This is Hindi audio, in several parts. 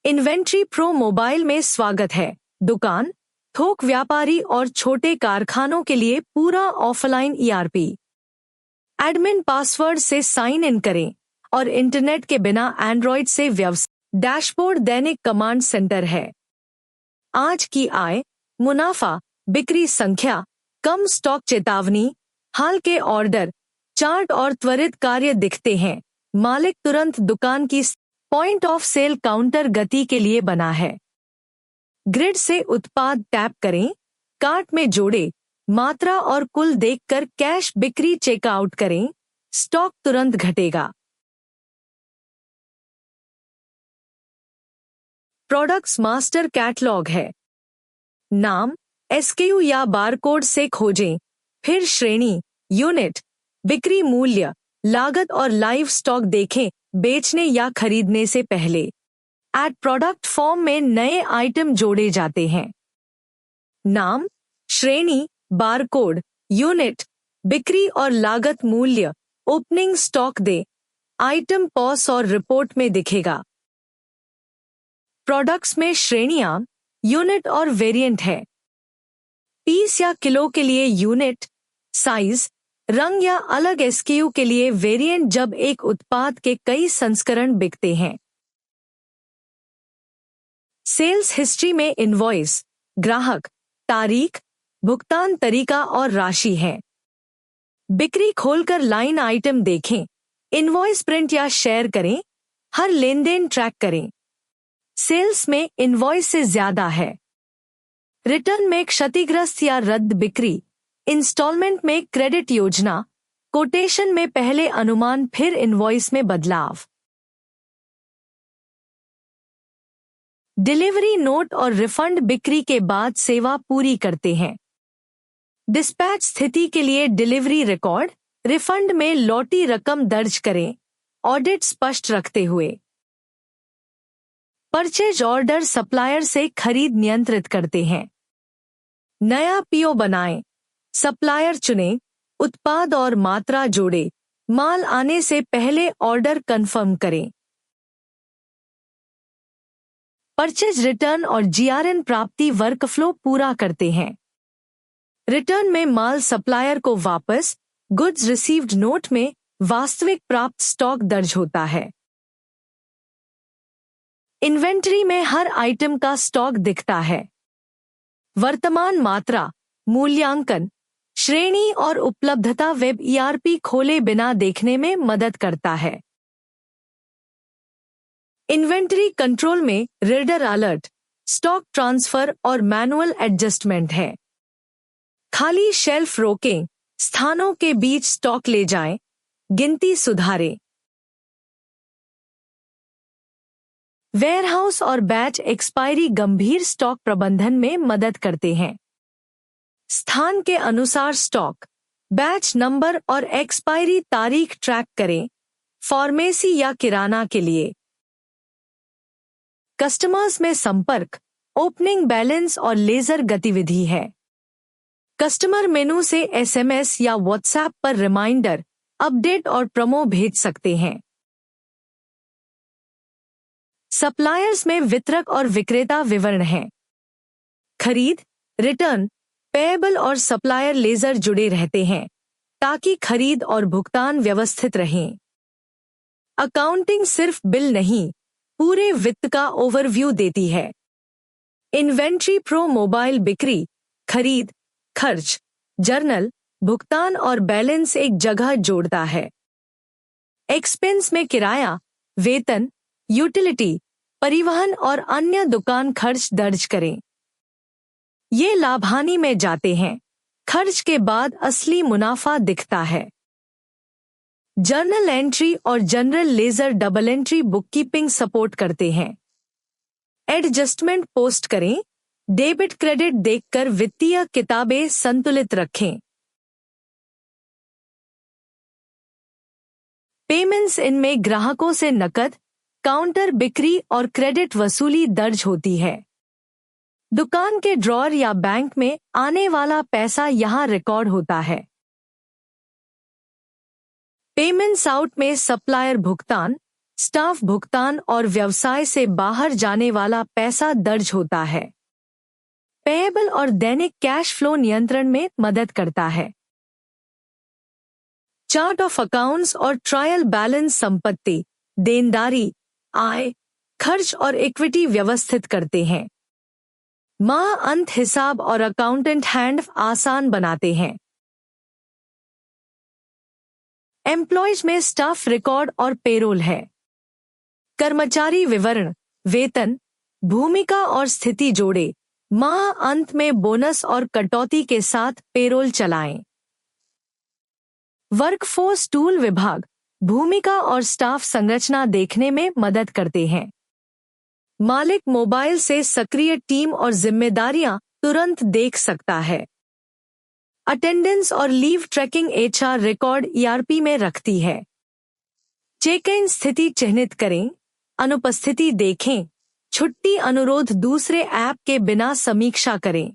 इन्वेंट्री प्रो मोबाइल में स्वागत है। दुकान, थोक व्यापारी और छोटे कारखानों के लिए पूरा ऑफलाइन ईआरपी। एडमिन पासवर्ड से साइन इन करें और इंटरनेट के बिना एंड्रॉइड से व्यवसाय। डैशबोर्ड दैनिक कमांड सेंटर है। आज की आय, मुनाफा, बिक्री संख्या, कम स्टॉक चेतावनी, हाल के ऑर्डर, चार्ट और त्वरित कार्य दिखते हैं। मालिक तुरंत दुकान की पॉइंट ऑफ सेल काउंटर गति के लिए बना है। ग्रिड से उत्पाद टैप करें, कार्ट में जोड़े, मात्रा और कुल देखकर कैश बिक्री चेकआउट करें, स्टॉक तुरंत घटेगा। प्रोडक्ट्स मास्टर कैटलॉग है। नाम, एसक्यू या बारकोड से खोजें, फिर श्रेणी, यूनिट, बिक्री मूल्य, लागत और लाइव स्टॉक देखें। बेचने या खरीदने से पहले ऐड प्रोडक्ट फॉर्म में नए आइटम जोड़े जाते हैं। नाम, श्रेणी, बारकोड, यूनिट, बिक्री और लागत मूल्य, ओपनिंग स्टॉक दे, आइटम पॉस और रिपोर्ट में दिखेगा। प्रोडक्ट्स में श्रेणियां, यूनिट और वेरिएंट है। पीस या किलो के लिए यूनिट, साइज, रंग या अलग एसक्यू के लिए वेरिएंट जब एक उत्पाद के कई संस्करण बिकते हैं। सेल्स हिस्ट्री में इनवॉइस, ग्राहक, तारीख, भुगतान तरीका और राशि है। बिक्री खोलकर लाइन आइटम देखें, इनवॉइस प्रिंट या शेयर करें, हर लेनदेन ट्रैक करें। सेल्स में इनवॉइस से ज्यादा है। रिटर्न में क्षतिग्रस्त या रद्द बिक्री, इंस्टॉलमेंट में क्रेडिट योजना, कोटेशन में पहले अनुमान फिर इनवॉइस में बदलाव। डिलीवरी नोट और रिफंड बिक्री के बाद सेवा पूरी करते हैं। डिस्पैच स्थिति के लिए डिलीवरी रिकॉर्ड, रिफंड में लौटी रकम दर्ज करें, ऑडिट स्पष्ट रखते हुए। परचेज ऑर्डर सप्लायर से खरीद नियंत्रित करते हैं। नया पीओ बनाएं, सप्लायर चुनें, उत्पाद और मात्रा जोड़े, माल आने से पहले ऑर्डर कंफर्म करें। परचेज रिटर्न और जीआरएन प्राप्ति वर्कफ्लो पूरा करते हैं। रिटर्न में माल सप्लायर को वापस, गुड्स रिसीव्ड नोट में वास्तविक प्राप्त स्टॉक दर्ज होता है। इन्वेंटरी में हर आइटम का स्टॉक दिखता है। वर्तमान मात्रा, मूल्यांकन, श्रेणी और उपलब्धता वेब ईआरपी खोले बिना देखने में मदद करता है। इन्वेंटरी कंट्रोल में रीडर अलर्ट, स्टॉक ट्रांसफर और मैनुअल एडजस्टमेंट है। खाली शेल्फ रोकें, स्थानों के बीच स्टॉक ले जाएं, गिनती सुधारें। वेयरहाउस और बैच एक्सपायरी गंभीर स्टॉक प्रबंधन में मदद करते हैं। स्थान के अनुसार स्टॉक, बैच नंबर और एक्सपायरी तारीख ट्रैक करें, फार्मेसी या किराना के लिए। कस्टमर्स में संपर्क, ओपनिंग बैलेंस और लेजर गतिविधि है। कस्टमर मेनू से एसएमएस या व्हाट्सएप पर रिमाइंडर, अपडेट और प्रोमो भेज सकते हैं। सप्लायर्स में वितरक और विक्रेता विवरण हैं। खरीद, रिटर्न, पेएबल और सप्लायर लेजर जुड़े रहते हैं ताकि खरीद और भुगतान व्यवस्थित रहें। अकाउंटिंग सिर्फ बिल नहीं, पूरे वित्त का ओवरव्यू देती है। इन्वेंट्री प्रो मोबाइल बिक्री, खरीद, खर्च, जर्नल, भुगतान और बैलेंस एक जगह जोड़ता है। एक्सपेंस में किराया, वेतन, यूटिलिटी, परिवहन और अन्य दुकान खर्च दर्ज करें। ये लाभहानि में जाते हैं। खर्च के बाद असली मुनाफा दिखता है। जर्नल एंट्री और general ledger double entry bookkeeping support करते हैं। एडजस्टमेंट पोस्ट करें, डेबिट क्रेडिट देखकर वित्तीय किताबें संतुलित रखें। पेमेंट्स इनमें ग्राहकों से नकद, काउंटर बिक्री और क्रेडिट वसूली दर्ज होती है। दुकान के ड्रॉर या बैंक में आने वाला पैसा यहां रिकॉर्ड होता है। पेमेंट्स आउट में सप्लायर भुगतान, स्टाफ भुगतान और व्यवसाय से बाहर जाने वाला पैसा दर्ज होता है। पेएबल और दैनिक कैश फ्लो नियंत्रण में मदद करता है। चार्ट ऑफ अकाउंट्स और ट्रायल बैलेंस संपत्ति, देनदारी, आय, खर्च और इक्विटी व्यवस्थित करते हैं। माह अंत हिसाब और अकाउंटेंट हैंड आसान बनाते हैं। एम्प्लॉयज में स्टाफ रिकॉर्ड और पेरोल है। कर्मचारी विवरण, वेतन, भूमिका और स्थिति जोड़े। माह अंत में बोनस और कटौती के साथ पेरोल चलाएं। वर्कफोर्स टूल विभाग भूमिका और स्टाफ संरचना देखने में मदद करते हैं। मालिक मोबाइल से सक्रिय टीम और जिम्मेदारियां तुरंत देख सकता है। अटेंडेंस और leave tracking HR record ERP में रखती है। चेक इन स्थिति चिह्नित करें, अनुपस्थिति देखें, छुट्टी अनुरोध दूसरे ऐप के बिना समीक्षा करें।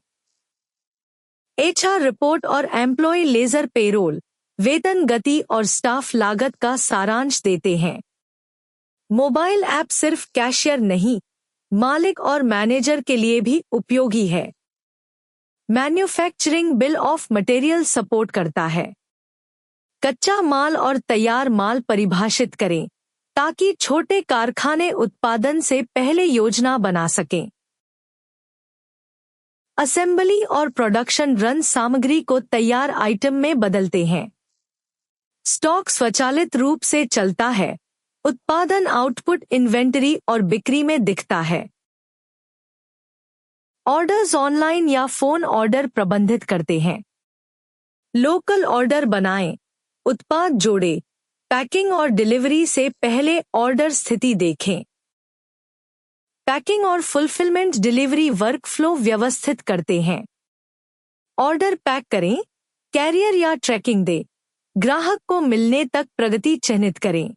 एचआर रिपोर्ट और एम्प्लॉय लेजर पेरोल वेतन गति और स्टाफ लागत का सारांश देते हैं। मोबाइल ऐप सिर्फ कैशियर नहीं, मालिक और मैनेजर के लिए भी उपयोगी है। Manufacturing bill of material support करता है। कच्चा माल और तैयार माल परिभाषित करें ताकि छोटे कारखाने उत्पादन से पहले योजना बना सकें। असेंबली और प्रोडक्शन रन सामग्री को तैयार आइटम में बदलते हैं। स्टॉक स्वचालित रूप से चलता है। उत्पादन आउटपुट इन्वेंटरी और बिक्री में दिखता है। ऑर्डर्स ऑनलाइन या फोन ऑर्डर प्रबंधित करते हैं। लोकल ऑर्डर बनाएं, उत्पाद जोड़ें, पैकिंग और डिलीवरी से पहले ऑर्डर स्थिति देखें। पैकिंग और फुलफिलमेंट डिलीवरी वर्कफ्लो व्यवस्थित करते हैं। ऑर्डर पैक करें, कैरियर या ट्रैकिंग दें, ग्राहक को मिलने तक प्रगति चिह्नित करें।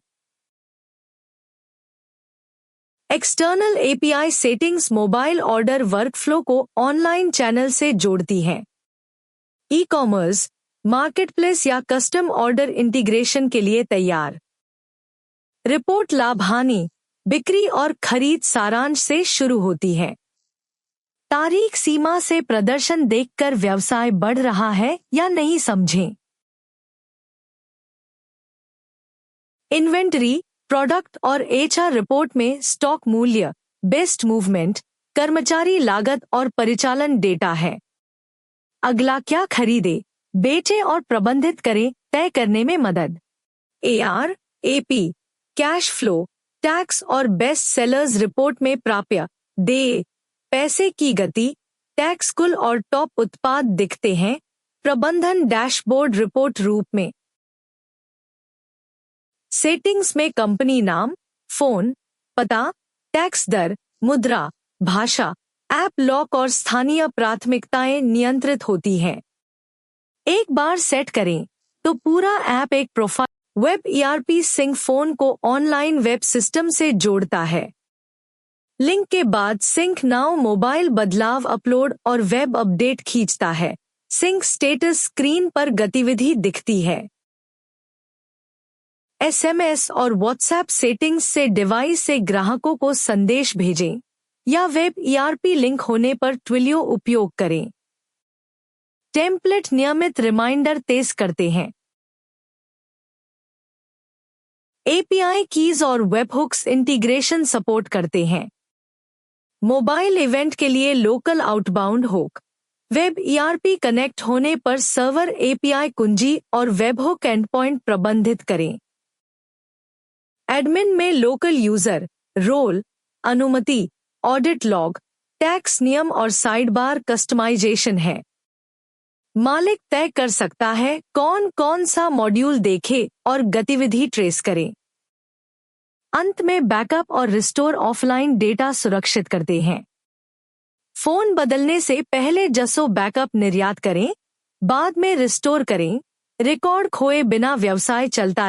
External API settings mobile order workflow को ऑनलाइन चैनल से जोड़ती हैं। ई कॉमर्स, मार्केटप्लेस या कस्टम ऑर्डर इंटीग्रेशन के लिए तैयार। रिपोर्ट लाभ हानि, बिक्री और खरीद सारांश से शुरू होती है। तारीख सीमा से प्रदर्शन देखकर व्यवसाय बढ़ रहा है या नहीं समझें। इन्वेंटरी, प्रोडक्ट और एचआर रिपोर्ट में स्टॉक मूल्य, बेस्ट मूवमेंट, कर्मचारी लागत और परिचालन डेटा है। अगला क्या खरीदे, बेचे और प्रबंधित करें तय करने में मदद। AR, AP, cash flow, tax और बेस्ट सेलर्स रिपोर्ट में प्राप्य, देय, पैसे की गति, टैक्स कुल और टॉप उत्पाद दिखते हैं। प्रबंधन डैशबोर्ड रिपोर्ट रूप में। सेटिंग्स में कंपनी नाम, फोन, पता, टैक्स दर, मुद्रा, भाषा, ऐप लॉक और स्थानीय प्राथमिकताएं नियंत्रित होती हैं। एक बार सेट करें तो पूरा ऐप एक profile web ERP sync phone को ऑनलाइन वेब सिस्टम से जोड़ता है। लिंक के बाद सिंक नाउ मोबाइल बदलाव अपलोड और वेब अपडेट खींचता है। सिंक स्टेटस स्क्रीन पर गतिविधि दिखती है। एसएमएस और व्हाट्सएप सेटिंग्स से डिवाइस से ग्राहकों को संदेश भेजें या वेब ईआरपी लिंक होने पर ट्विलियो उपयोग करें। टेम्पलेट नियमित रिमाइंडर तेज करते हैं। एपीआई कीज और वेबहुक्स इंटीग्रेशन सपोर्ट करते हैं। मोबाइल इवेंट के लिए local outbound hook, web ERP connect होने पर सर्वर एपीआई कुंजी और वेबहुक एंडपॉइंट प्रबंधित करें। एडमिन में लोकल यूजर, रोल, अनुमति, ऑडिट लॉग, टैक्स नियम और साइडबार कस्टमाइजेशन है। मालिक तय कर सकता है कौन कौन सा मॉड्यूल देखे और गतिविधि ट्रेस करे। अंत में बैकअप और रिस्टोर ऑफलाइन डेटा सुरक्षित करते हैं। फोन बदलने से पहले जसो बैकअप निर्यात करें, बाद में रिस्टोर करें। रिकॉर्ड खोए बिना व्यवसाय चलता